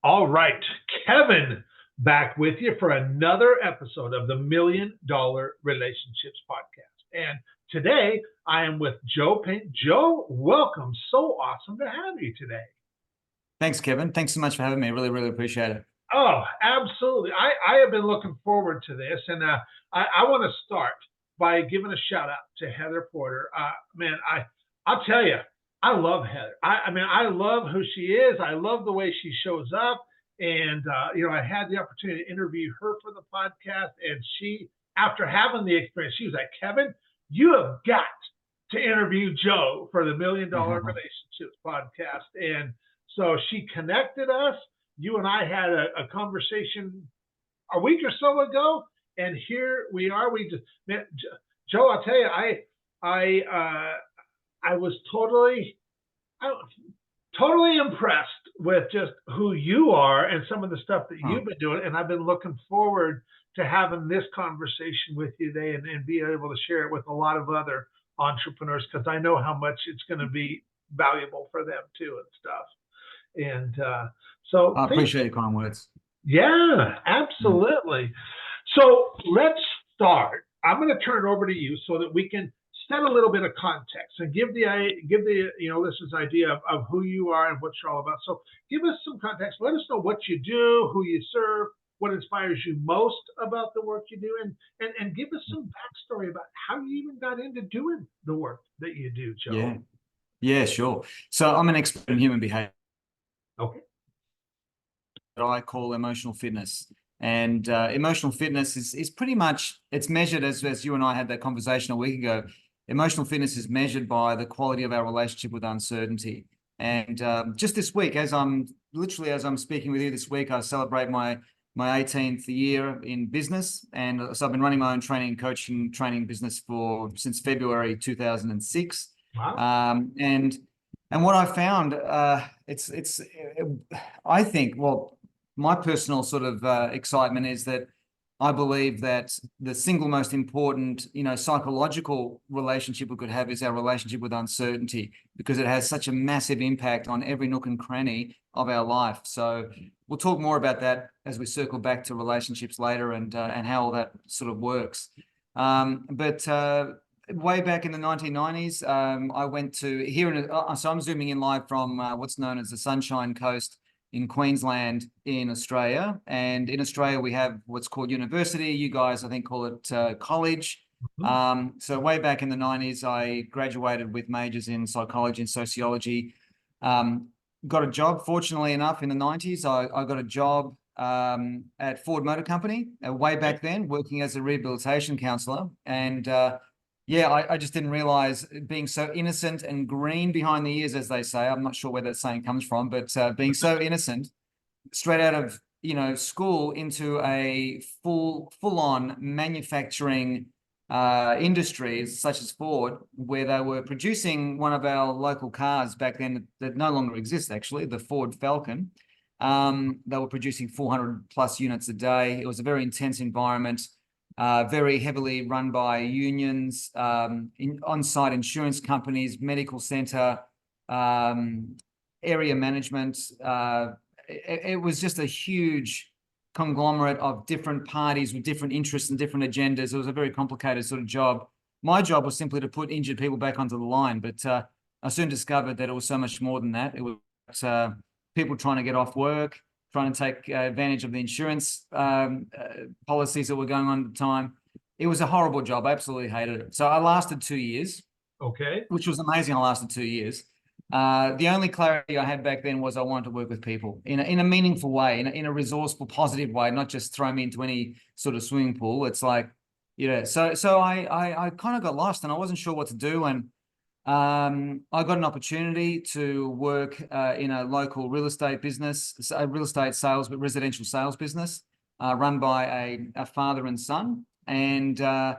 All right, Kevin, back with you for another episode of the $1,000,000 Relationships Podcast. And today I am with Joe Pane. Joe, welcome. So awesome to have you today. Thanks, Kevin. Thanks so much for having me. Really appreciate it. Oh, absolutely. I have been looking forward to this. And I want to start by giving a shout out to Heather Porter. I'll tell you, I love Heather. I love who she is. I love the way she shows up. And, I had the opportunity to interview her for the podcast. And she, after having the experience, she was like, Kevin, you have got to interview Joe for the $1,000,000 Relationships Podcast. And so she connected us. You and I had a conversation a week or so ago. And here we are. Joe, I'll tell you, I was totally impressed with just who you are and some of the stuff that you've been doing. And I've been looking forward to having this conversation with you today and being able to share it with a lot of other entrepreneurs, because I know how much it's going to be valuable for them too and stuff. And so I appreciate your kind words. Yeah, absolutely. So let's start. I'm going to turn it over to you so that we can set a little bit of context and give the listeners idea of who you are and what you're all about. So give us some context. Let us know what you do, who you serve, what inspires you most about the work you do, and give us some backstory about how you even got into doing the work that you do, Joe. Yeah, sure. So I'm an expert in human behavior. Okay. That I call emotional fitness. And emotional fitness is pretty much, it's measured as you and I had that conversation a week ago. Emotional fitness is measured by the quality of our relationship with uncertainty. And just this week, as I'm speaking with you this week, I celebrate my 18th year in business. And so I've been running my own training business since February 2006. Wow. And what I found, I think, my personal sort of excitement is that I believe that the single most important, psychological relationship we could have is our relationship with uncertainty, because it has such a massive impact on every nook and cranny of our life. So we'll talk more about that as we circle back to relationships later and how all that sort of works. But way back in the 1990s, I went to so I'm zooming in live from what's known as the Sunshine Coast in Queensland in Australia. And in Australia, we have what's called university. You guys, I think, call it college. So way back in the 90s, I graduated with majors in psychology and sociology. Got a job, fortunately enough, in the 90s. I got a job at Ford Motor Company way back then, working as a rehabilitation counsellor. And I just didn't realize, being so innocent and green behind the ears, as they say. I'm not sure where that saying comes from, but being so innocent, straight out of school into a full-on manufacturing industries such as Ford, where they were producing one of our local cars back then that no longer exists, actually, the Ford Falcon. They were producing 400 plus units a day. It was a very intense environment. Very heavily run by unions, on-site insurance companies, medical center, area management. It was just a huge conglomerate of different parties with different interests and different agendas. It was a very complicated sort of job. My job was simply to put injured people back onto the line, but I soon discovered that it was so much more than that. It was people trying to get off work, trying to take advantage of the insurance policies that were going on at the time. It was a horrible job. I absolutely hated it. So I lasted 2 years. Okay. Which was amazing. I lasted 2 years. The only clarity I had back then was I wanted to work with people in a meaningful way, in a resourceful, positive way, not just throw me into any sort of swimming pool. It's like, so I kind of got lost and I wasn't sure what to do. And I got an opportunity to work in a local real estate business, a real estate sales, but residential sales business run by a father and son. And I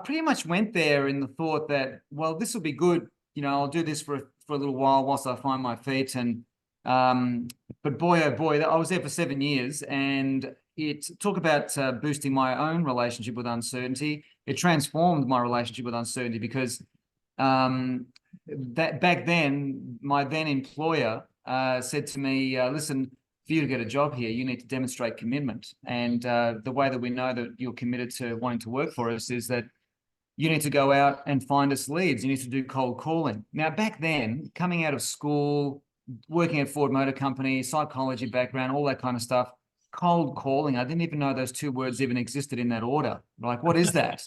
pretty much went there in the thought that, well, this will be good. I'll do this for a little while whilst I find my feet. And but boy, oh boy, I was there for 7 years, and it talk about boosting my own relationship with uncertainty. It transformed my relationship with uncertainty because that back then, my then employer said to me, listen, for you to get a job here, you need to demonstrate commitment. And the way that we know that you're committed to wanting to work for us is that you need to go out and find us leads. You need to do cold calling. Now, back then, coming out of school, working at Ford Motor Company, psychology background, all that kind of stuff, cold calling, I didn't even know those two words even existed in that order. Like, what is that?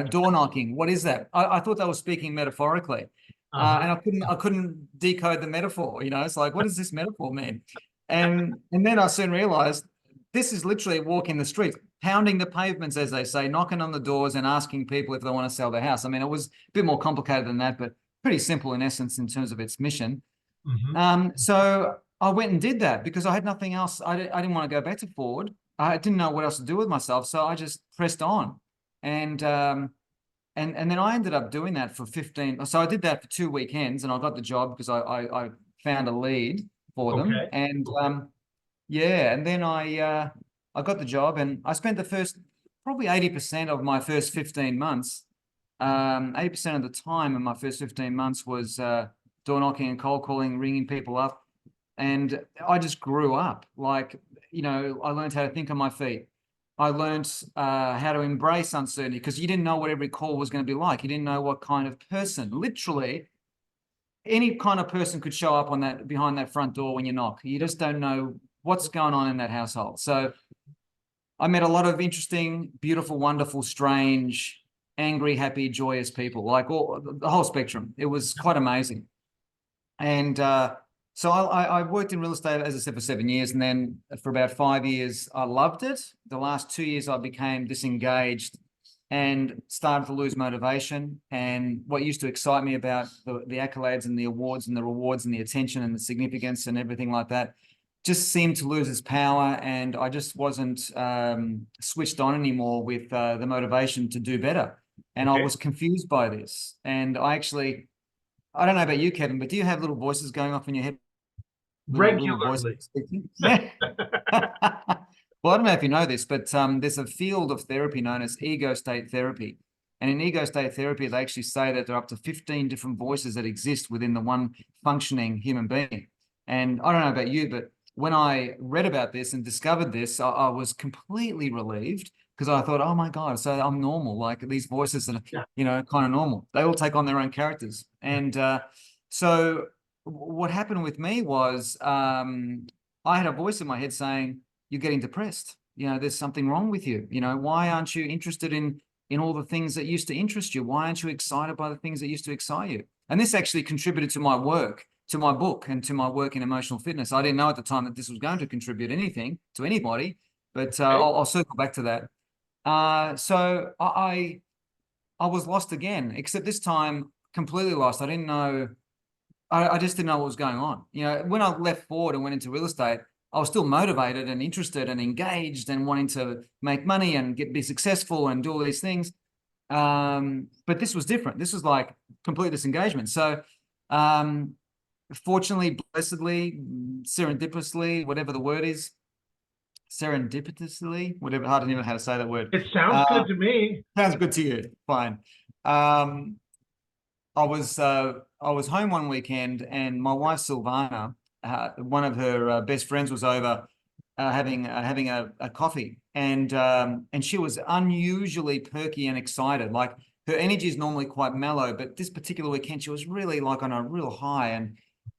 Door knocking, what is that? I thought they were speaking metaphorically. And I couldn't decode the metaphor. It's like, what does this metaphor mean? And then I soon realized this is literally walking the streets, pounding the pavements, as they say, knocking on the doors and asking people if they want to sell their house. I mean, it was a bit more complicated than that, but pretty simple in essence in terms of its mission. So I went and did that because I had nothing else. I didn't want to go back to Ford. I didn't know what else to do with myself, so I just pressed on. And then I ended up doing that for 15. So I did that for 2 weekends, and I got the job because I found a lead for them. And and then I got the job, and I spent the first probably 80% of my first 15 months. 80% of the time in my first 15 months was door knocking and cold calling, ringing people up. And I just grew up. Like, I learned how to think on my feet. I learned how to embrace uncertainty because you didn't know what every call was going to be like. You didn't know what kind of person, literally any kind of person could show up behind that front door when you knock. You just don't know what's going on in that household. So I met a lot of interesting, beautiful, wonderful, strange, angry, happy, joyous people, like the whole spectrum. It was quite amazing. And so I worked in real estate, as I said, for 7 years. And then for about 5 years, I loved it. The last 2 years, I became disengaged and started to lose motivation. And what used to excite me about the accolades and the awards and the rewards and the attention and the significance and everything like that just seemed to lose its power. And I just wasn't switched on anymore with the motivation to do better. And I was confused by this. And I don't know about you, Kevin, but do you have little voices going off in your head? Regularly. Well, I don't know if you know this, but there's a field of therapy known as ego state therapy. And in ego state therapy, they actually say that there are up to 15 different voices that exist within the one functioning human being. And I don't know about you, but when I read about this and discovered this, I was completely relieved because I thought, oh my God, so I'm normal. Like these voices are, kind of normal. They all take on their own characters. And so what happened with me was I had a voice in my head saying, you're getting depressed. There's something wrong with you. Why aren't you interested in all the things that used to interest you? Why aren't you excited by the things that used to excite you? And this actually contributed to my work, to my book, and to my work in emotional fitness. I didn't know at the time that this was going to contribute anything to anybody, but I'll circle back to that. So I was lost again, except this time completely lost. I didn't know. I just didn't know what was going on. When I left Ford and went into real estate, I was still motivated and interested and engaged and wanting to make money and be successful and do all these things. But this was different. This was like complete disengagement. So fortunately, blessedly, serendipitously, whatever the word is, whatever, I don't even know how to say that word. It sounds good to me. Sounds good to you. Fine. I was home one weekend, and my wife Silvana, one of her best friends, was over having a coffee, and she was unusually perky and excited. Like her energy is normally quite mellow, but this particular weekend she was really like on a real high,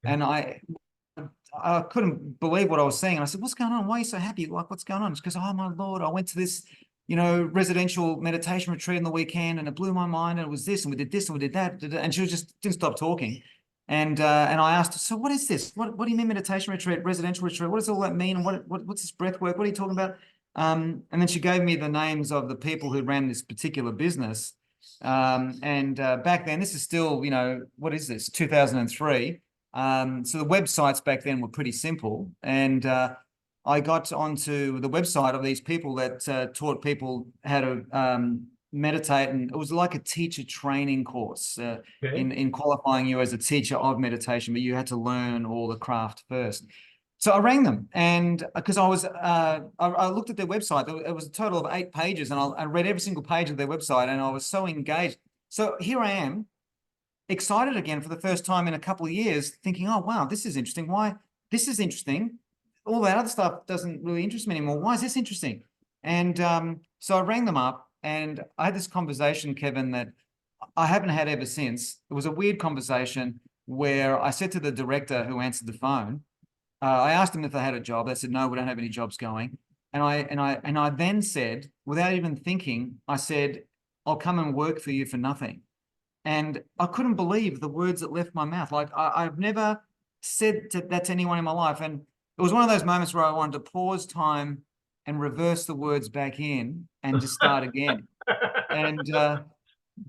and I couldn't believe what I was seeing. And I said, "What's going on? Why are you so happy? Like, what's going on?" She goes, "Oh my Lord, I went to this, residential meditation retreat on the weekend, and it blew my mind. And it was this, and we did this, and we did that." And she just didn't stop talking. And I asked her, "So what is this? What do you mean meditation retreat, residential retreat? What does all that mean? And what's this breath work? What are you talking about?" And then she gave me the names of the people who ran this particular business. And back then, this is still, what is this? 2003. So the websites back then were pretty simple. And I got onto the website of these people that taught people how to meditate, and it was like a teacher training course in qualifying you as a teacher of meditation, but you had to learn all the craft first. So I rang them, and because I looked at their website, it was a total of 8 pages, and I read every single page of their website, and I was so engaged. So here I am, excited again for the first time in a couple of years, thinking, "Oh wow, this is interesting. Why? This is interesting. all that other stuff doesn't really interest me anymore. Why is this interesting? And so I rang them up and I had this conversation, Kevin, that I haven't had ever since. It was a weird conversation where I said to the director who answered the phone, I asked them if they had a job. They said, no, we don't have any jobs going. And I then said, without even thinking, I said, I'll come and work for you for nothing. And I couldn't believe the words that left my mouth. Like I've never said that to anyone in my life. And it was one of those moments where I wanted to pause time and reverse the words back in and just start again. And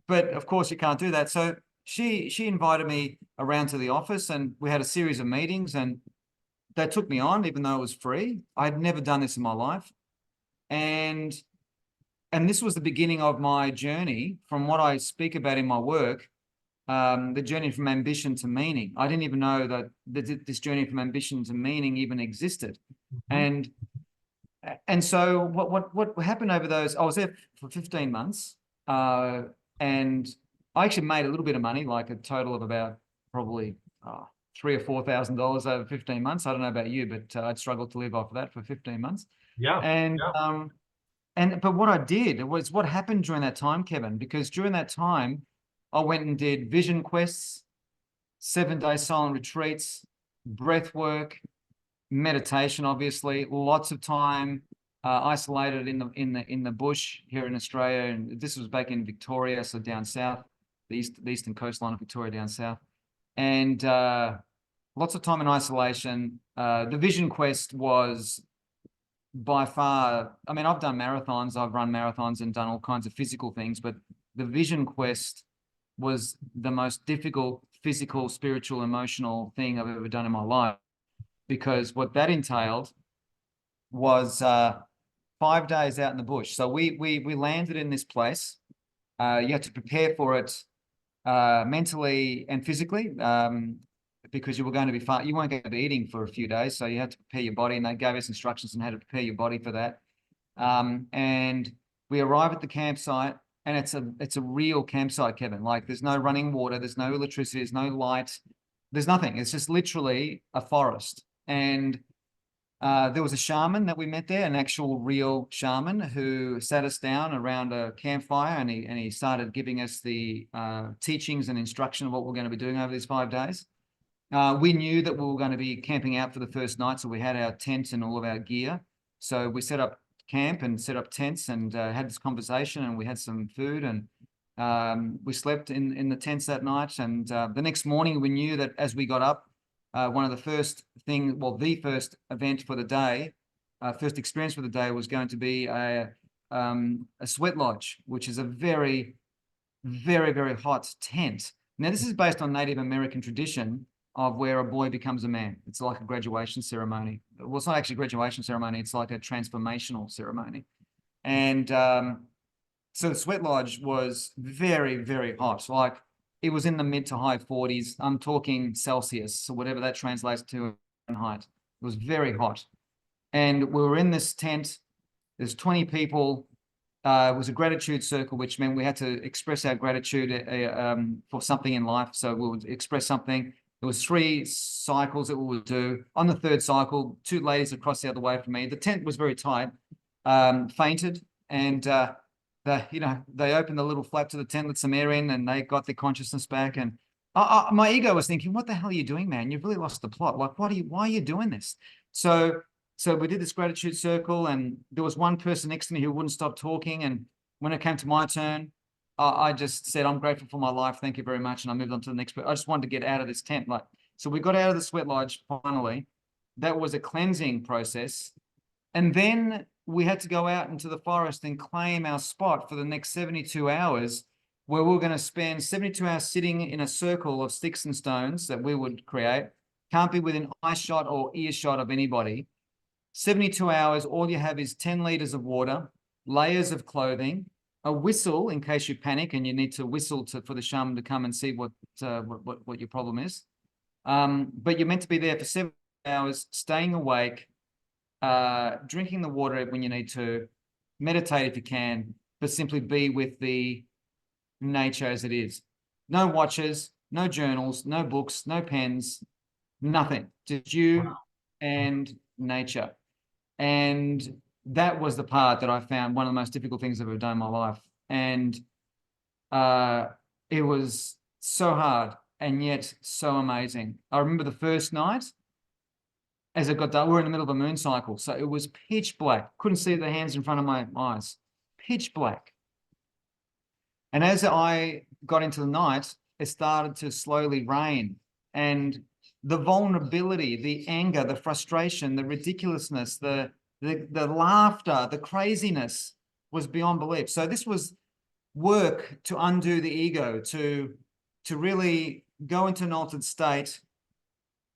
but of course you can't do that. So she invited me around to the office and we had a series of meetings and they took me on, even though it was free. I'd never done this in my life. And this was the beginning of my journey from what I speak about in my work, the journey from ambition to meaning. I didn't even know that this journey from ambition to meaning even existed. And so what happened over those, I was there for 15 months, and I actually made a little bit of money, like a total of about probably $3,000 or $4,000 over 15 months. I don't know about you, but I'd struggled to live off of that for 15 months. Yeah. But what I did was what happened during that time, Kevin, because during that time, I went and did vision quests, 7-day silent retreats, breath work, meditation, obviously, lots of time isolated in the bush here in Australia. And this was back in Victoria, so down south, the eastern coastline of Victoria down south. And lots of time in isolation. The vision quest was by far, I mean, I've done marathons, I've run marathons and done all kinds of physical things, but the vision quest was the most difficult physical, spiritual, emotional thing I've ever done in my life, because what that entailed was 5 days out in the bush. So we landed in this place. You had to prepare for it mentally and physically, because you were going to be you weren't going to be eating for a few days, so you had to prepare your body, and they gave us instructions on how to prepare your body for that. And we arrive at the campsite, and it's a real campsite, Kevin. Like there's no running water, there's no electricity, there's no light, there's nothing. It's just literally a forest. And there was a shaman that we met there, an actual real shaman who sat us down around a campfire, and he started giving us the teachings and instruction of what we're going to be doing over these 5 days. We knew that we were going to be camping out for the first night, so we had our tent and all of our gear. So we set up camp and set up tents and had this conversation, and we had some food, and we slept in the tents that night. And the next morning we knew that as we got up, one of the first event for the day, first experience for the day was going to be a sweat lodge, which is a very, very, very hot tent. Now, this is based on Native American tradition of where a boy becomes a man. It's like a graduation ceremony. Well, it's not actually a graduation ceremony. It's like a transformational ceremony. And so the sweat lodge was very, very hot. Like it was in the mid to high 40s. I'm talking Celsius, so whatever that translates to Fahrenheit. It was very hot. And we were in this tent. There's 20 people. It was a gratitude circle, which meant we had to express our gratitude for something in life. So we would express something. There was 3 cycles that we would do. On the 3rd cycle, 2 ladies across the other way from me. The tent was very tight, fainted, and they opened the little flap to the tent, let some air in, and they got their consciousness back. And my ego was thinking, what the hell are you doing, man? You've really lost the plot. Like, why are you doing this? So we did this gratitude circle, and there was one person next to me who wouldn't stop talking. And when it came to my turn, I just said, I'm grateful for my life. Thank you very much. And I moved on to the next. I just wanted to get out of this tent. So we got out of the sweat lodge finally. That was a cleansing process. And then we had to go out into the forest and claim our spot for the next 72 hours, where we were going to spend 72 hours sitting in a circle of sticks and stones that we would create. Can't be within eyeshot or earshot of anybody. 72 hours, all you have is 10 liters of water, layers of clothing, a whistle in case you panic and you need to whistle for the shaman to come and see what your problem is. But you're meant to be there for 7 hours, staying awake, drinking the water when you need to, meditate if you can, but simply be with the nature as it is. No watches, no journals, no books, no pens, nothing. Just you and nature. And that was the part that I found one of the most difficult things I've ever done in my life. And it was so hard and yet so amazing. I remember the first night, as it got dark, we were in the middle of a moon cycle. So it was pitch black. Couldn't see the hands in front of my eyes. Pitch black. And as I got into the night, it started to slowly rain. And the vulnerability, the anger, the frustration, the ridiculousness, the laughter, the craziness was beyond belief. So this was work to undo the ego, to really go into an altered state,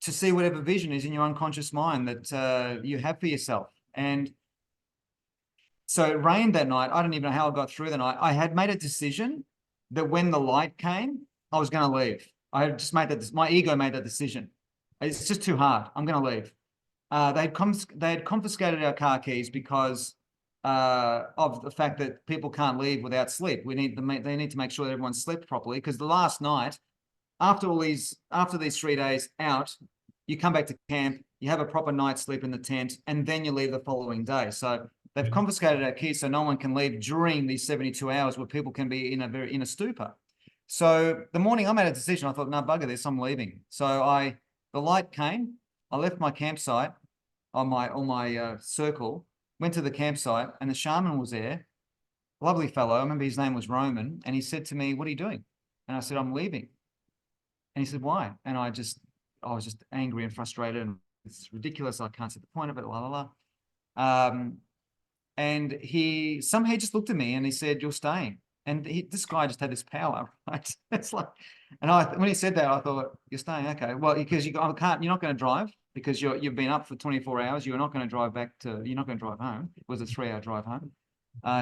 to see whatever vision is in your unconscious mind that you have for yourself. And so it rained that night. I don't even know how I got through the night. I had made a decision that when the light came, I was going to leave. I had just made that. My ego made that decision. It's just too hard. I'm going to leave. They had confiscated our car keys because of the fact that people can't leave without sleep. They need to make sure that everyone slept properly, because the last night, after these 3 days out, you come back to camp, you have a proper night's sleep in the tent, and then you leave the following day. So they've confiscated our keys so no one can leave during these 72 hours where people can be in a stupor. So the morning I made a decision, I thought, no, bugger this, I'm leaving. So the light came, I left my campsite on my circle, went to the campsite, and the shaman was there, lovely fellow. I remember his name was Roman, and he said to me, "What are you doing?" And I said, "I'm leaving." And he said, "Why?" And I was just angry and frustrated, and it's ridiculous. I can't see the point of it, la la la. And he somehow just looked at me and he said, "You're staying." And this guy just had this power, right? It's like, and when he said that, I thought, "You're staying, okay?" Well, because you're not going to drive, because you've been up for 24 hours. You're not going to drive you're not going to drive home. It was a 3-hour drive home.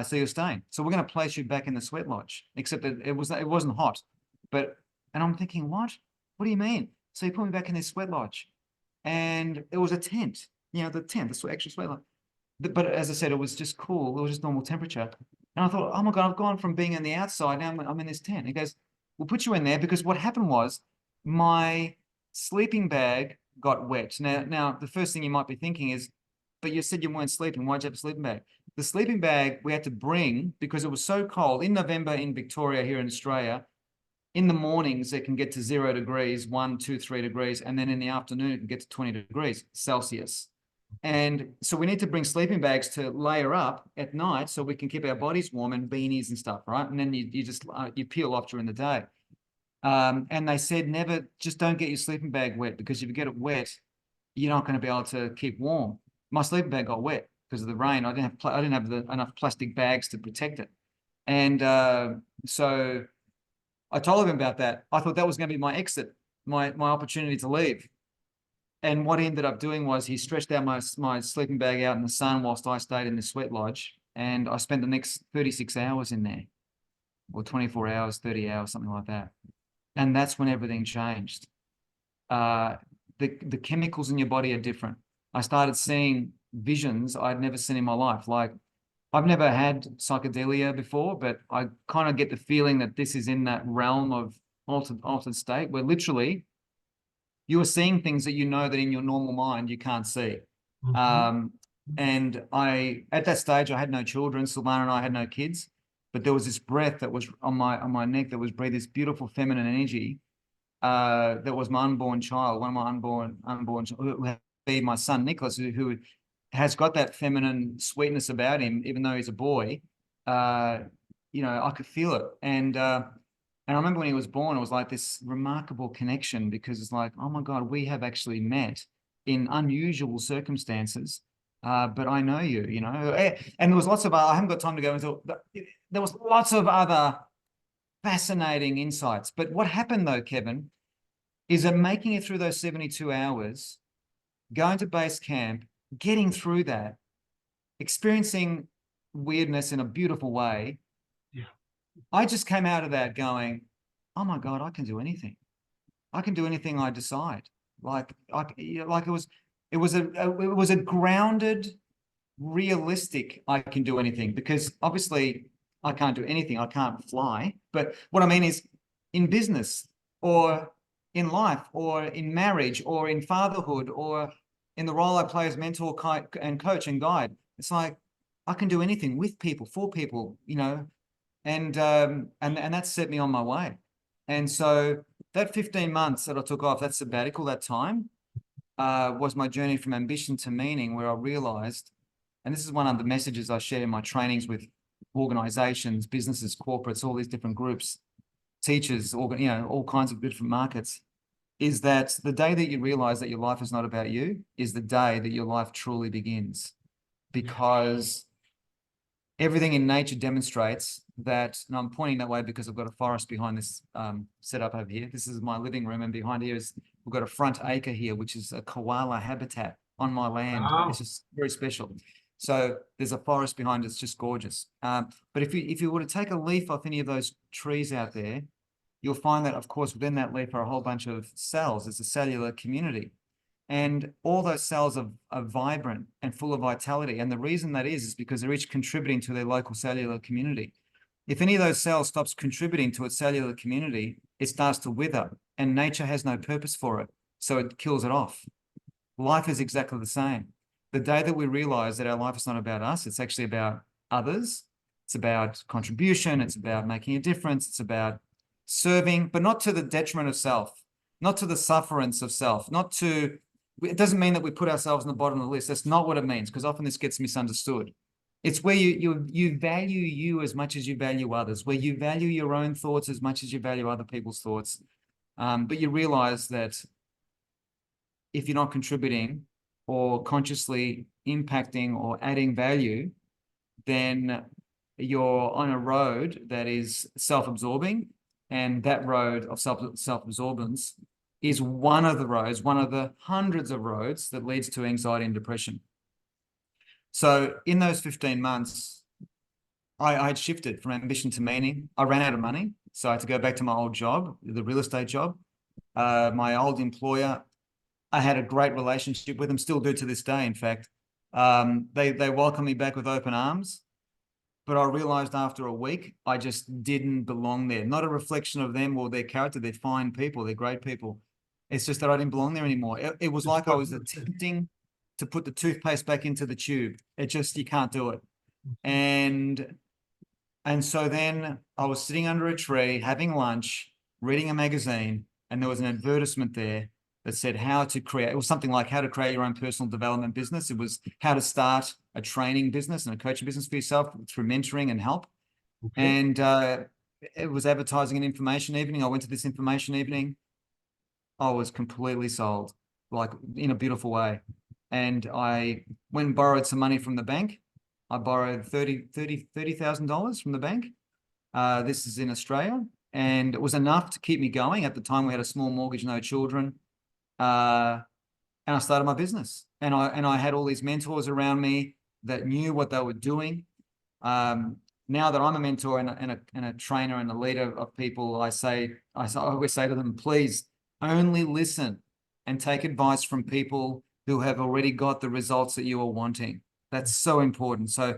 So you're staying. So we're going to place you back in the sweat lodge, except that it wasn't hot. And I'm thinking, what do you mean? So he put me back in this sweat lodge, and it was a tent, the tent, the actual sweat lodge. But as I said, it was just cool. It was just normal temperature. And I thought, oh my God, I've gone from being on the outside, now I'm in this tent. He goes, "We'll put you in there," because what happened was my sleeping bag got wet. Now the first thing you might be thinking is, but you said you weren't sleeping. Why'd you have a sleeping bag? The sleeping bag we had to bring because it was so cold. In November in Victoria, here in Australia, in the mornings, it can get to 0 degrees, 1, 2, 3 degrees. And then in the afternoon, it can get to 20 degrees Celsius. And so we need to bring sleeping bags to layer up at night so we can keep our bodies warm, and beanies and stuff, right? And then you just you peel off during the day. And they said, just don't get your sleeping bag wet, because if you get it wet, you're not going to be able to keep warm. My sleeping bag got wet because of the rain. I didn't have enough plastic bags to protect it. And so I told him about that. I thought that was going to be my exit, my opportunity to leave. And what he ended up doing was he stretched out my sleeping bag out in the sun whilst I stayed in the sweat lodge. And I spent the next 36 hours in there, or 24 hours, 30 hours, something like that. And that's when everything changed. The chemicals in your body are different. I started seeing visions I'd never seen in my life. Like, I've never had psychedelia before, but I kind of get the feeling that this is in that realm of altered state, where literally you are seeing things that that in your normal mind you can't see. Mm-hmm. And at that stage, I had no children. Silvana and I had no kids, but there was this breath that was on my neck that was breathing this beautiful feminine energy. That was my unborn child, one of my unborn who would be my son Nicholas, who has got that feminine sweetness about him, even though he's a boy. I could feel it. And I remember when he was born, it was like this remarkable connection, because it's like, oh my God, we have actually met in unusual circumstances. But I know you, and there was lots of, I haven't got time to go into, there was lots of other fascinating insights. But what happened though, Kevin, is that making it through those 72 hours, going to base camp, getting through that, experiencing weirdness in a beautiful way. Yeah. I just came out of that going, oh my God, I can do anything. I can do anything I decide. It was a grounded, realistic, I can do anything, because obviously I can't do anything. I can't fly. But what I mean is, in business or in life or in marriage or in fatherhood or in the role I play as mentor and coach and guide, it's like I can do anything with people, for people, and that set me on my way. And so that 15 months that I took off, that sabbatical, that time, was my journey from ambition to meaning, where I realized, and this is one of the messages I share in my trainings with organizations, businesses, corporates, all these different groups, teachers, all kinds of different markets, is that the day that you realize that your life is not about you is the day that your life truly begins. Because everything in nature demonstrates that, and I'm pointing that way because I've got a forest behind this setup over here. This is my living room, and behind here we've got a front acre here, which is a koala habitat on my land. Wow. It's just very special. So there's a forest behind it. It's just gorgeous. But if you were to take a leaf off any of those trees out there, you'll find that, of course, within that leaf are a whole bunch of cells. It's a cellular community. And all those cells are vibrant and full of vitality. And the reason that is because they're each contributing to their local cellular community. If any of those cells stops contributing to its cellular community, it starts to wither, and nature has no purpose for it. So it kills it off. Life is exactly the same. The day that we realize that our life is not about us, it's actually about others. It's about contribution. It's about making a difference. It's about serving, but not to the detriment of self, not to the sufferance of self, it doesn't mean that we put ourselves on the bottom of the list. That's not what it means, because often this gets misunderstood. It's where you value you as much as you value others, where you value your own thoughts as much as you value other people's thoughts. But you realize that if you're not contributing or consciously impacting or adding value, then you're on a road that is self-absorbing, and that road of self-absorbance is one of the hundreds of roads that leads to anxiety and depression. So in those 15 months, I had shifted from ambition to meaning. I ran out of money, so I had to go back to my old job, the real estate job. My old employer, I had a great relationship with them, still do to this day, in fact. They welcomed me back with open arms, but I realized after a week, I just didn't belong there. Not a reflection of them or their character. They're fine people. They're great people. It's just that I didn't belong there anymore. It was like I was attempting to put the toothpaste back into the tube. You can't do it. And so then I was sitting under a tree, having lunch, reading a magazine, and there was an advertisement there that said it was something like how to create your own personal development business. It was how to start a training business and a coaching business for yourself through mentoring and help. Okay. And it was advertising an information evening. I went to this information evening. I was completely sold, like in a beautiful way. And I went and borrowed some money from the bank. I borrowed $30,000 from the bank. This is in Australia. And it was enough to keep me going. At the time, we had a small mortgage, no children. And I started my business. And I had all these mentors around me that knew what they were doing. Now that I'm a mentor and a trainer and a leader of people, I always say to them, please only listen and take advice from people who have already got the results that you are wanting. That's so important. So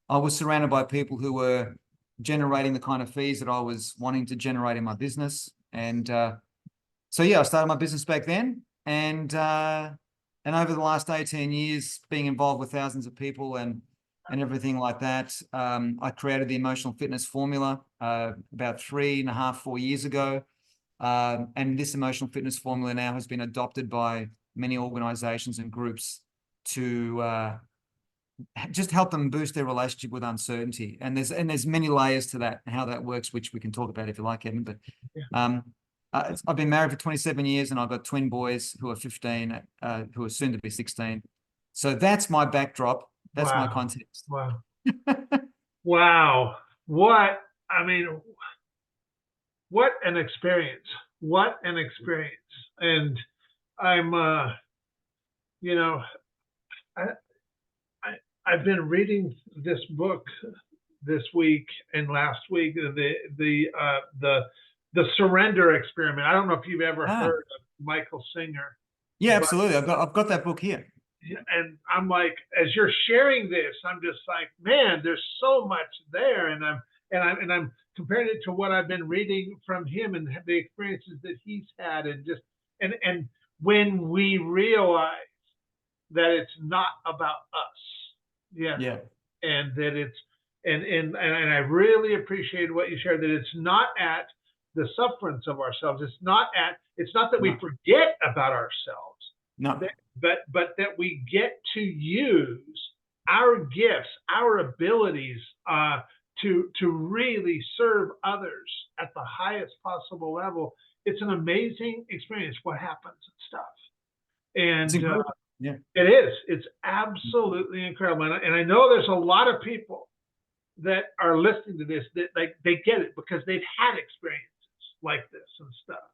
I was surrounded by people who were generating the kind of fees that I was wanting to generate in my business. And so, yeah, I started my business back then. And over the last 18 years, being involved with thousands of people and everything like that, I created the Emotional Fitness Formula about 3.5, 4 years ago. And this Emotional Fitness Formula now has been adopted by many organizations and groups to just help them boost their relationship with uncertainty. And there's many layers to that, how that works, which we can talk about if you like, Kevin. But I've been married for 27 years, and I've got twin boys who are 15, who are soon to be 16. So that's my backdrop. That's my context. Wow. Wow. What an experience. What an experience. And I'm, I've been reading this book this week and last week, the Surrender Experiment. I don't know if you've ever heard of Michael Singer. Yeah, absolutely. I've got that book here. And I'm like, as you're sharing this, I'm just like, man, there's so much there, and I'm comparing it to what I've been reading from him and the experiences that he's had, and when we realize that it's not about us. Yeah. Yeah. And that it's, and I really appreciate what you shared, that it's not at the sufferance of ourselves. It's not that we No. forget about ourselves, No. but that we get to use our gifts, our abilities, to really serve others at the highest possible level. It's an amazing experience what happens and stuff. It's And incredible. Yeah. it is. It's absolutely incredible. And I know there's a lot of people that are listening to this that like they get it because they've had experiences like this and stuff.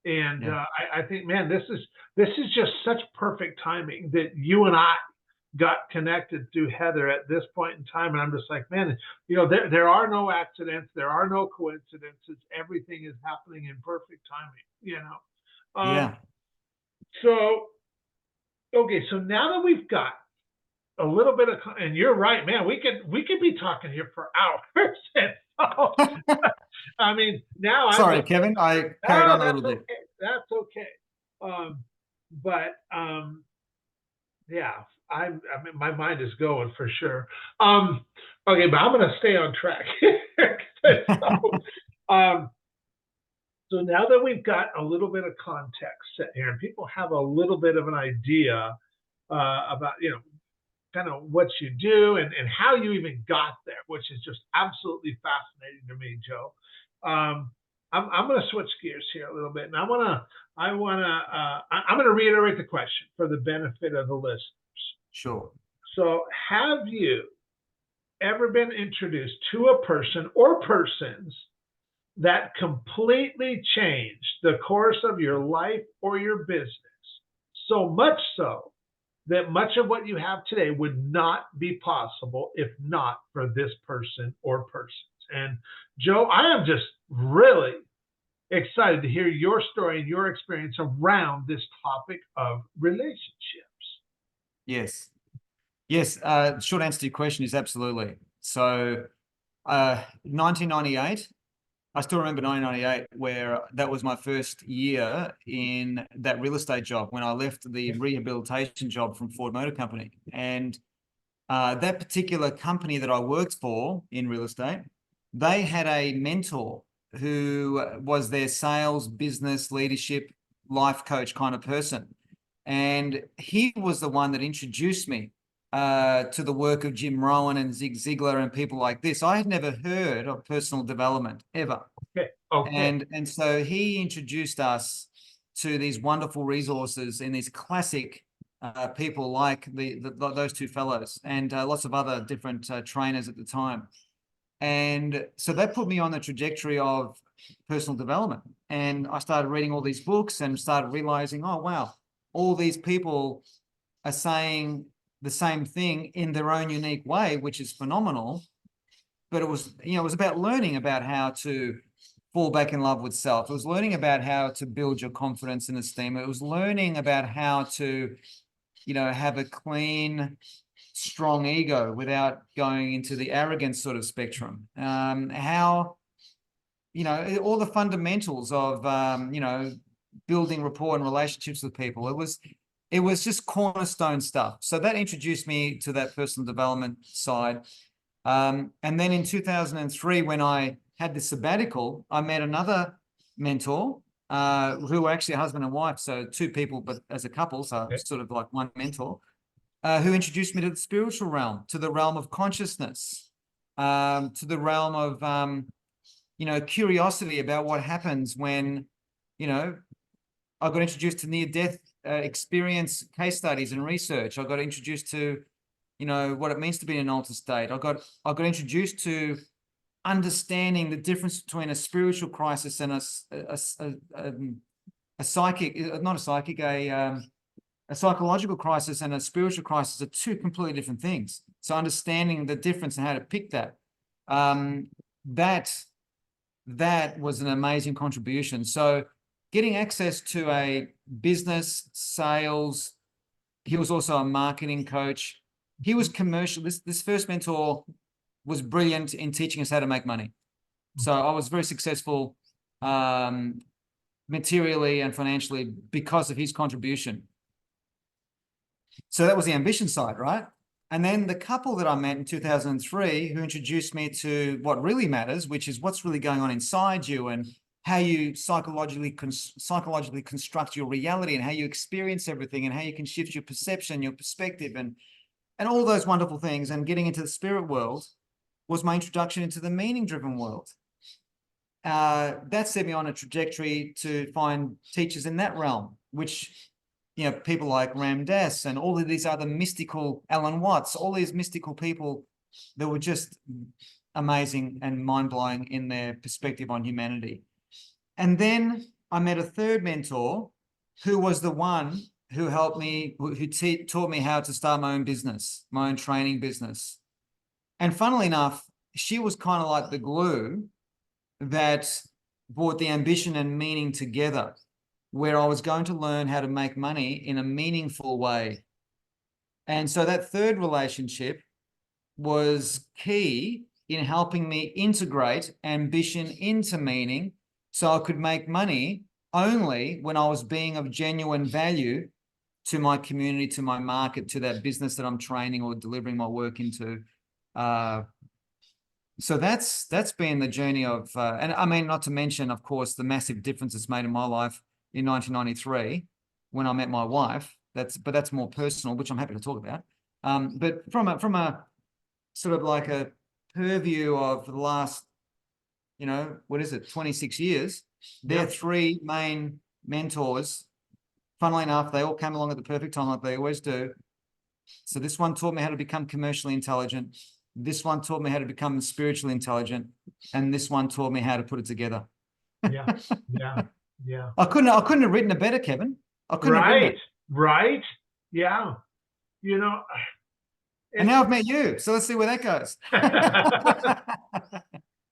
And Yeah. I think, man, this is just such perfect timing that you and I got connected through Heather at this point in time. And I'm just like, man, there are no accidents, there are no coincidences. Everything is happening in perfect timing. Yeah. So okay, so now that we've got a little bit of, and you're right, man, we could be talking here for hours. I mean, now Sorry, Kevin, I carried on a little bit. That's okay. But yeah, I mean, my mind is going for sure. Okay, but I'm going to stay on track. So now that we've got a little bit of context set here, and people have a little bit of an idea about, kind of what you do and how you even got there, which is just absolutely fascinating to me, Joe. I'm going to switch gears here a little bit, and I'm going to reiterate the question for the benefit of the listeners. Sure. So, have you ever been introduced to a person or persons that completely changed the course of your life or your business, so much so that much of what you have today would not be possible if not for this person or persons? And Joe, I am just really excited to hear your story and your experience around this topic of relationships. Yes. Yes. Short answer to your question is absolutely. So 1998, I still remember 1998, where that was my first year in that real estate job when I left the rehabilitation job from Ford Motor Company. And that particular company that I worked for in real estate, they had a mentor who was their sales, business, leadership, life coach kind of person. And he was the one that introduced me to the work of Jim Rohn and Zig Ziglar and people like this. I had never heard of personal development ever. Okay. And so he introduced us to these wonderful resources and these classic people like those two fellows and lots of other different trainers at the time. And so that put me on the trajectory of personal development. And I started reading all these books and started realizing, oh, wow, all these people are saying the same thing in their own unique way, which is phenomenal. But it was, it was about learning about how to fall back in love with self. It was learning about how to build your confidence and esteem. It was learning about how to, have a clean, strong ego without going into the arrogance sort of spectrum. How, all the fundamentals of, building rapport and relationships with people. It was just cornerstone stuff. So that introduced me to that personal development side. And then in 2003, when I had the sabbatical, I met another mentor who were actually a husband and wife. So two people, but as a couple, so sort of like one mentor, who introduced me to the spiritual realm, to the realm of consciousness, to the realm of, curiosity about what happens when, I got introduced to near-death experience case studies and research. I got introduced to, what it means to be in an altered state. I got introduced to understanding the difference between a spiritual crisis and a psychological crisis and a spiritual crisis are two completely different things. So understanding the difference and how to pick that, that was an amazing contribution. So getting access to a business, sales, he was also a marketing coach. He was commercial. This first mentor was brilliant in teaching us how to make money. So I was very successful materially and financially because of his contribution. So that was the ambition side, right? And then the couple that I met in 2003 who introduced me to what really matters, which is what's really going on inside you and how you psychologically construct your reality and how you experience everything and how you can shift your perception, your perspective, and all those wonderful things. And getting into the spirit world was my introduction into the meaning-driven world. That set me on a trajectory to find teachers in that realm, which, people like Ram Dass and all of these other mystical, Alan Watts, all these mystical people that were just amazing and mind-blowing in their perspective on humanity. And then I met a third mentor who was the one who helped me, who taught me how to start my own business, my own training business. And funnily enough, she was kind of like the glue that brought the ambition and meaning together, where I was going to learn how to make money in a meaningful way. And so that third relationship was key in helping me integrate ambition into meaning so I could make money only when I was being of genuine value to my community, to my market, to that business that I'm training or delivering my work into. So that's been the journey of, and I mean, not to mention, of course, the massive difference it's made in my life in 1993 when I met my wife. But that's more personal, which I'm happy to talk about. But from a sort of like a purview of the last, 26 years, their three main mentors, funnily enough, they all came along at the perfect time like they always do. So this one taught me how to become commercially intelligent. This one taught me how to become spiritually intelligent. And this one taught me how to put it together. Yeah. I couldn't have written it better, Kevin. I couldn't have written it. Right. Yeah. And now I've met you. So let's see where that goes.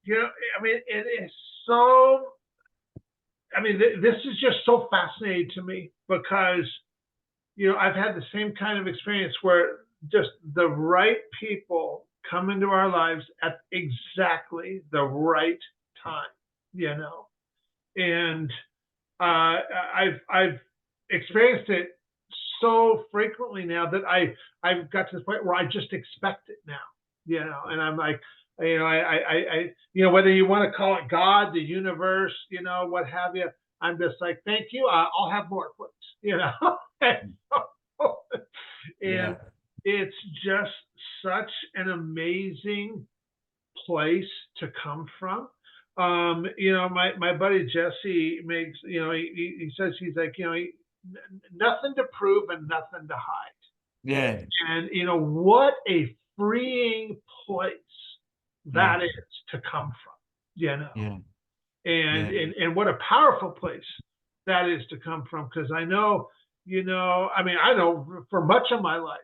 It is so, this is just so fascinating to me because, I've had the same kind of experience where just the right people come into our lives at exactly the right time, and I've experienced it so frequently now that I've got to the point where I just expect it now, and I'm like, I whether you want to call it God, the universe, what have you, I'm just like, thank you. I'll have more, please, and it's just such an amazing place to come from. My buddy Jesse makes, he says, he's like, nothing to prove and nothing to hide. Yeah. And, what a freeing place that is to come from, and what a powerful place that is to come from. Because I know, I know for much of my life,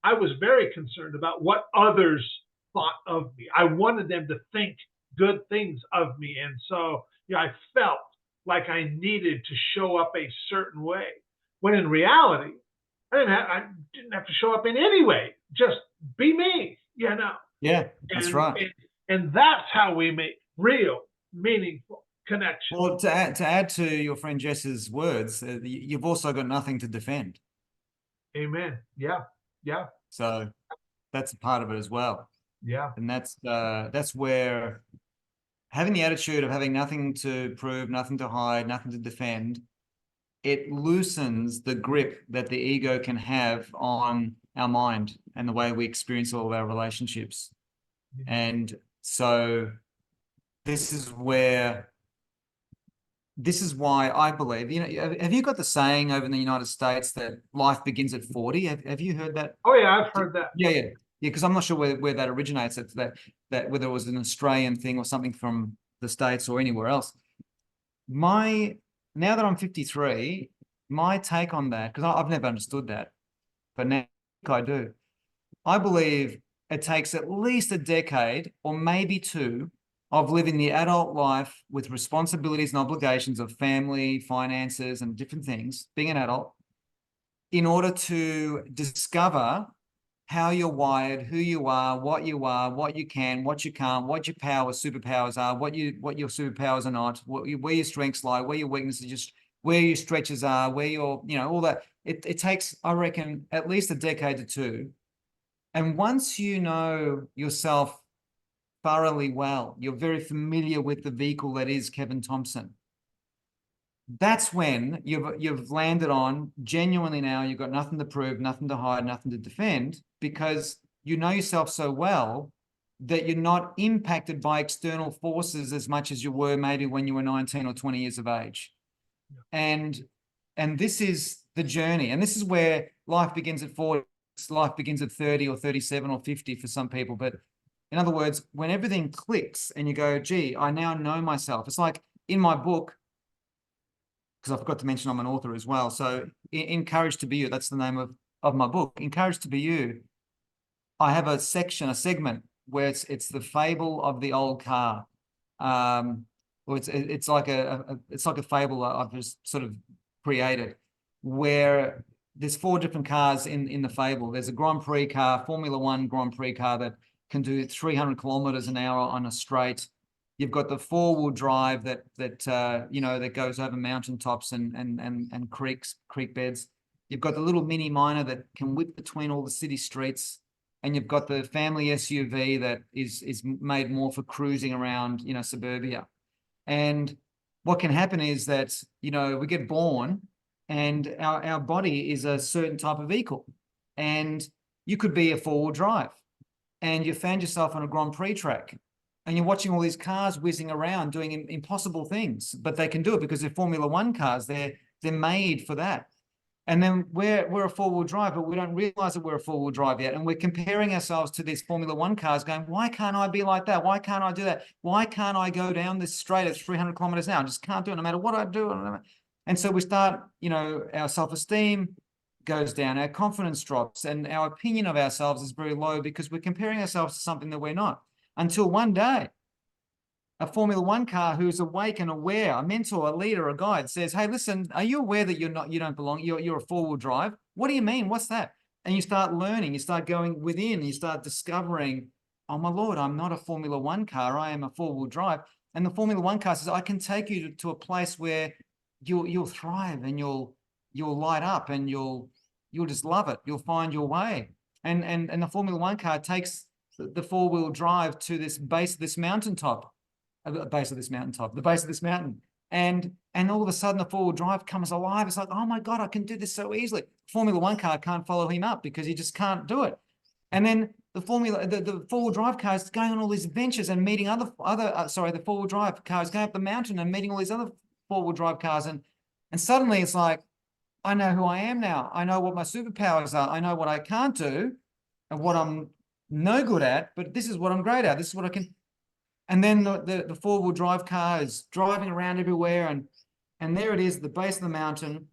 I was very concerned about what others thought of me. I wanted them to think good things of me. And so, I felt like I needed to show up a certain way, when in reality, I didn't have to show up in any way. Just be me, Yeah, that's right. And that's how we make real, meaningful connection. Well, to add to your friend Jess's words, you've also got nothing to defend. Amen. Yeah. So that's a part of it as well. Yeah. And that's where having the attitude of having nothing to prove, nothing to hide, nothing to defend, it loosens the grip that the ego can have on our mind and the way we experience all of our relationships. And so this is why I believe, have you got the saying over in the United States that life begins at 40? Have you heard that? Oh yeah, I've heard that. Yeah. Because I'm not sure where that originates. It's that whether it was an Australian thing or something from the States or anywhere else. Now that I'm 53, my take on that, because I've never understood that, but now I do. I believe it takes at least a decade or maybe two of living the adult life with responsibilities and obligations of family, finances, and different things, being an adult, in order to discover how you're wired, who you are, what you can, what you can't, what your superpowers are, what your superpowers are not, where your strengths lie, where your weaknesses, where your stretches are, where your, all that. It takes, I reckon, at least a decade to two. And once you know yourself thoroughly well, you're very familiar with the vehicle that is Kevin Thompson. That's when you've landed on genuinely now you've got nothing to prove, nothing to hide, nothing to defend, because you know yourself so well that you're not impacted by external forces as much as you were maybe when you were 19 or 20 years of age. And this is the journey. And this is where life begins at 40, life begins at 30 or 37 or 50 for some people. But in other words, when everything clicks and you go, gee, I now know myself. It's like in my book, because I forgot to mention I'm an author as well. So Encouraged to Be You, that's the name of my book. Encouraged to Be You. I have a segment where it's the fable of the old car. Well, it's like a fable I've just sort of created, where there's 4 different cars in the fable. There's a Grand Prix car, Formula One Grand Prix car that can do 300 kilometers an hour on a straight. You've got the 4-wheel drive that goes over mountaintops and creek beds. You've got the little mini miner that can whip between all the city streets, and you've got the family SUV that is made more for cruising around, suburbia. And what can happen is that, we get born and our body is a certain type of vehicle. And you could be a 4-wheel drive and you found yourself on a Grand Prix track and you're watching all these cars whizzing around doing impossible things, but they can do it because they're Formula One cars. They're made for that. And then we're a 4-wheel drive, but we don't realize that we're a 4-wheel drive yet. And we're comparing ourselves to these Formula One cars going, why can't I be like that? Why can't I do that? Why can't I go down this straight at 300 kilometers an hour? I just can't do it no matter what I do. And so we start, our self-esteem goes down, our confidence drops, and our opinion of ourselves is very low because we're comparing ourselves to something that we're not. Until one day, a Formula One car who's awake and aware, a mentor, a leader, a guide says, hey, listen, are you aware that you don't belong? You're a 4-wheel drive. What do you mean? What's that? And you start learning, you start going within, you start discovering, oh my Lord, I'm not a Formula One car. I am a 4-wheel drive. And the Formula One car says, I can take you to a place where you'll thrive and you'll light up and you'll just love it. You'll find your way. And the Formula One car takes the 4-wheel drive to this base of this mountaintop. The base of this mountain. And all of a sudden the 4-wheel drive comes alive. It's like, oh my God, I can do this so easily. Formula One car can't follow him up because he just can't do it. And then the 4-wheel drive car is going on all these adventures and meeting the 4-wheel drive car is going up the mountain and meeting all these other 4-wheel drive cars. And suddenly it's like, I know who I am now. I know what my superpowers are. I know what I can't do and what I'm no good at, but this is what I'm great at. This is what I can. And then the 4-wheel drive car is driving around everywhere. And there it is, the base of the mountain,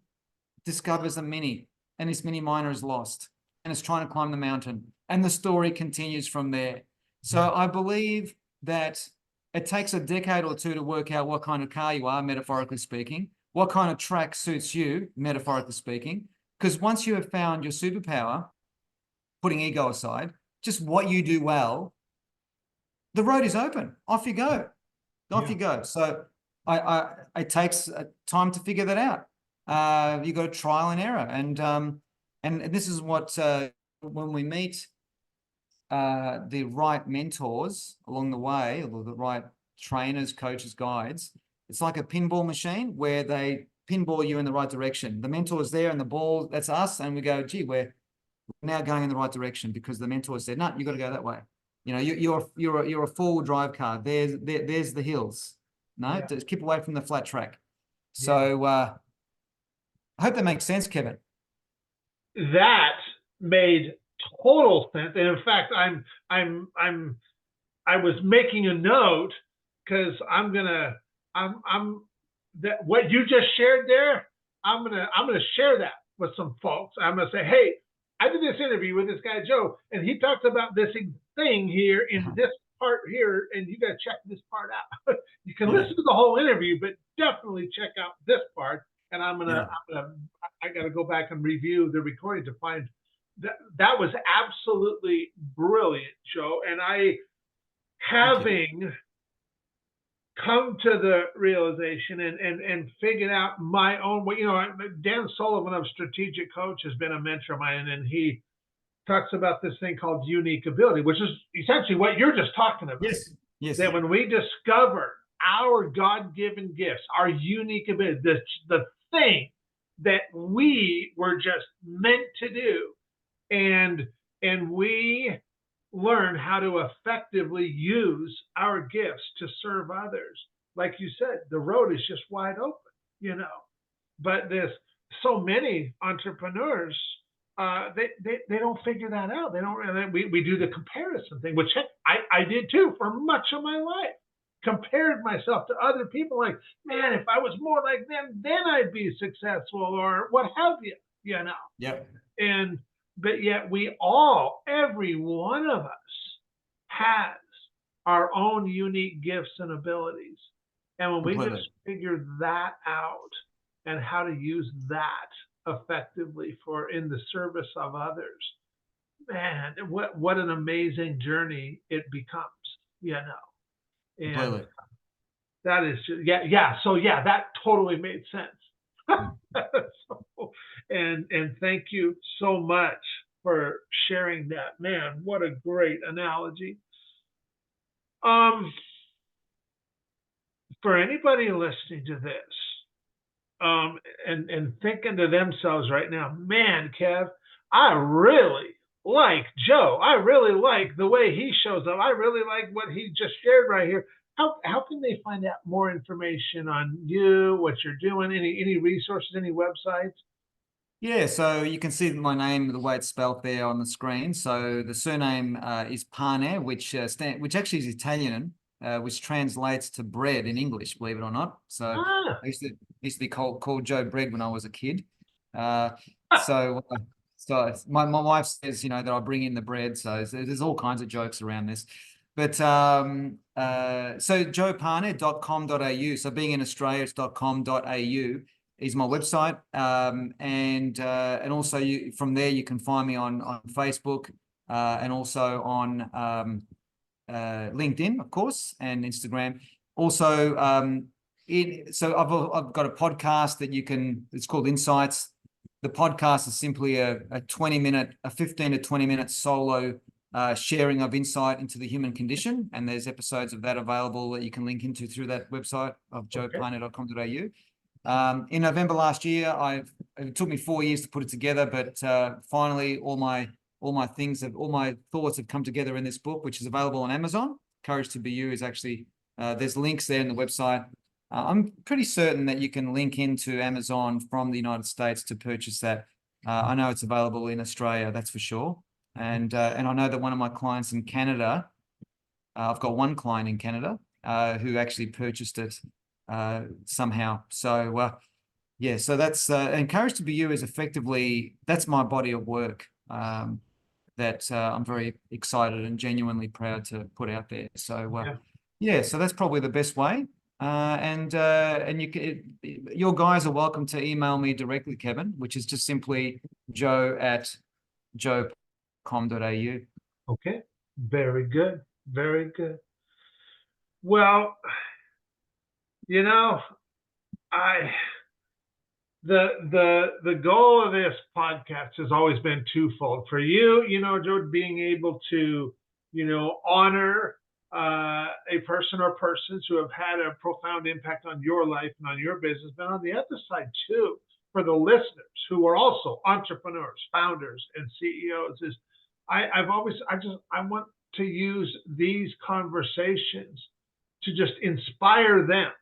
discovers a Mini. And this Mini miner is lost. And it's trying to climb the mountain. And the story continues from there. So I believe that it takes a decade or two to work out what kind of car you are, metaphorically speaking. What kind of track suits you, metaphorically speaking. Because once you have found your superpower, putting ego aside, just what you do well, the road is open. Off you go. You go. So it takes time to figure that out. You got trial and error. And this is what, when we meet the right mentors along the way, or the right trainers, coaches, guides, it's like a pinball machine where they pinball you in the right direction. The mentor is there and the ball, that's us. And we go, gee, we're now going in the right direction because the mentor said, no, you got to go that way. You're a 4-wheel drive car. There's the hills. No, just keep away from the flat track. So I hope that makes sense, Kevin. That made total sense. And in fact, I was making a note because that what you just shared there, I'm gonna share that with some folks. I'm gonna say, hey, I did this interview with this guy Joe, and he talked about this thing here in this part here, and you got to check this part out. You can listen to the whole interview, but definitely check out this part. And I got to go back and review the recording to find that was absolutely brilliant, Joe. And having come to the realization and figured out my own way. Dan Sullivan of Strategic Coach has been a mentor of mine, and he talks about this thing called unique ability, which is essentially what you're just talking about. Yes. Yes. That when we discover our God-given gifts, our unique ability, the thing that we were just meant to do, and we learn how to effectively use our gifts to serve others. Like you said, the road is just wide open. But so many entrepreneurs, they don't figure that out. They don't. We do the comparison thing, which I did too for much of my life. Compared myself to other people, like, man, if I was more like them, then I'd be successful, or what have you. Yep. But yet every one of us has our own unique gifts and abilities. And when we just figure that out and how to use that effectively in the service of others, man, what an amazing journey it becomes. And that is just, yeah. So yeah, that totally made sense. And thank you so much for sharing that. Man, what a great analogy. For anybody listening to this, and thinking to themselves right now, man, Kev, I really like Joe. I really like the way he shows up. I really like what he just shared right here. How can they find out more information on you, what you're doing, any resources, any websites? Yeah, so you can see my name, the way it's spelled there on the screen. So the surname is Pane, which actually is Italian, which translates to bread in English, believe it or not. So I used to be called Joe Bread when I was a kid. So my wife says, that I bring in the bread. So there's all kinds of jokes around this. But so joepane.com.au. So being in Australia, it's .com.au. is my website, and also from there you can find me on Facebook, and also on LinkedIn, of course, and Instagram. Also, so I've got a podcast that it's called Insights. The podcast is simply a 15 to 20 minute solo sharing of insight into the human condition, and there's episodes of that available that you can link into through that website of joepane.com.au. In November last year, it took me 4 years to put it together, but finally all my thoughts have come together in this book, which is available on Amazon. Courage to Be You is actually, there's links there in the website. I'm pretty certain that you can link into Amazon from the United States to purchase that. I know it's available in Australia, that's for sure. And I know that one of my clients in Canada, I've got one client in Canada who actually purchased it somehow. So so that's Encouraged to Be You is effectively, that's my body of work that I'm very excited and genuinely proud to put out there. So so that's probably the best way. And your guys are welcome to email me directly, Kevin, which is just simply joe@joe.com.au. Okay, very good, very good. Well, the goal of this podcast has always been twofold. For you, Joe, being able to, honor a person or persons who have had a profound impact on your life and on your business, but on the other side too, for the listeners who are also entrepreneurs, founders, and CEOs, is I want to use these conversations to just inspire them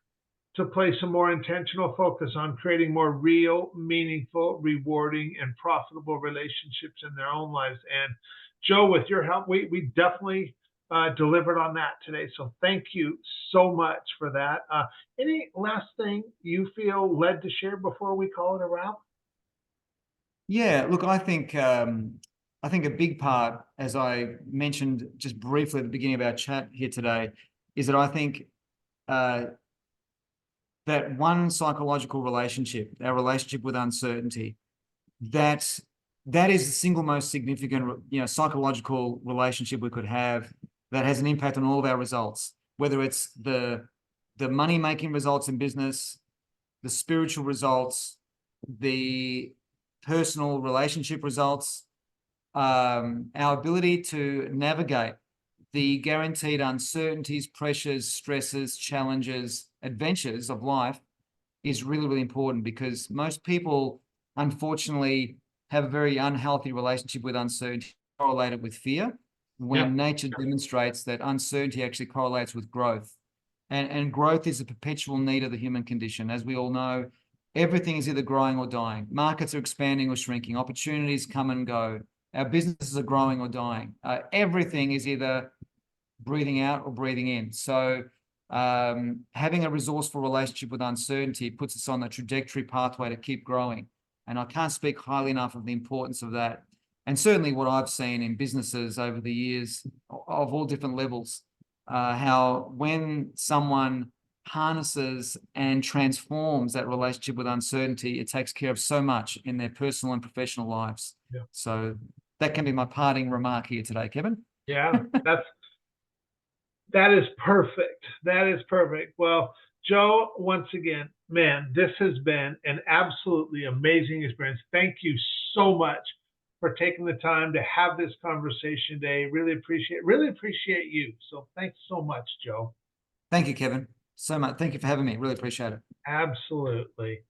to place a more intentional focus on creating more real, meaningful, rewarding, and profitable relationships in their own lives. And Joe, with your help, we definitely delivered on that today. So thank you so much for that. Any last thing you feel led to share before we call it a wrap? Yeah, look, I think a big part, as I mentioned just briefly at the beginning of our chat here today, is that I think that one psychological relationship, our relationship with uncertainty, that is the single most significant, psychological relationship we could have that has an impact on all of our results, whether it's the the money-making results in business, the spiritual results, the personal relationship results, our ability to navigate the guaranteed uncertainties, pressures, stresses, challenges, adventures of life is really, really important, because most people, unfortunately, have a very unhealthy relationship with uncertainty, correlated with fear, when nature demonstrates that uncertainty actually correlates with growth. And growth is a perpetual need of the human condition. As we all know, everything is either growing or dying. Markets are expanding or shrinking. Opportunities come and go. Our businesses are growing or dying. Everything is either breathing out or breathing in. So having a resourceful relationship with uncertainty puts us on the trajectory pathway to keep growing. And I can't speak highly enough of the importance of that. And certainly what I've seen in businesses over the years of all different levels, how when someone harnesses and transforms that relationship with uncertainty, it takes care of so much in their personal and professional lives. Yeah. So that can be my parting remark here today, Kevin. Yeah, that is perfect. That is perfect. Well, Joe, once again, man, this has been an absolutely amazing experience. Thank you so much for taking the time to have this conversation today. Really appreciate you. So thanks so much, Joe. Thank you, Kevin, so much. Thank you for having me. Really appreciate it. Absolutely.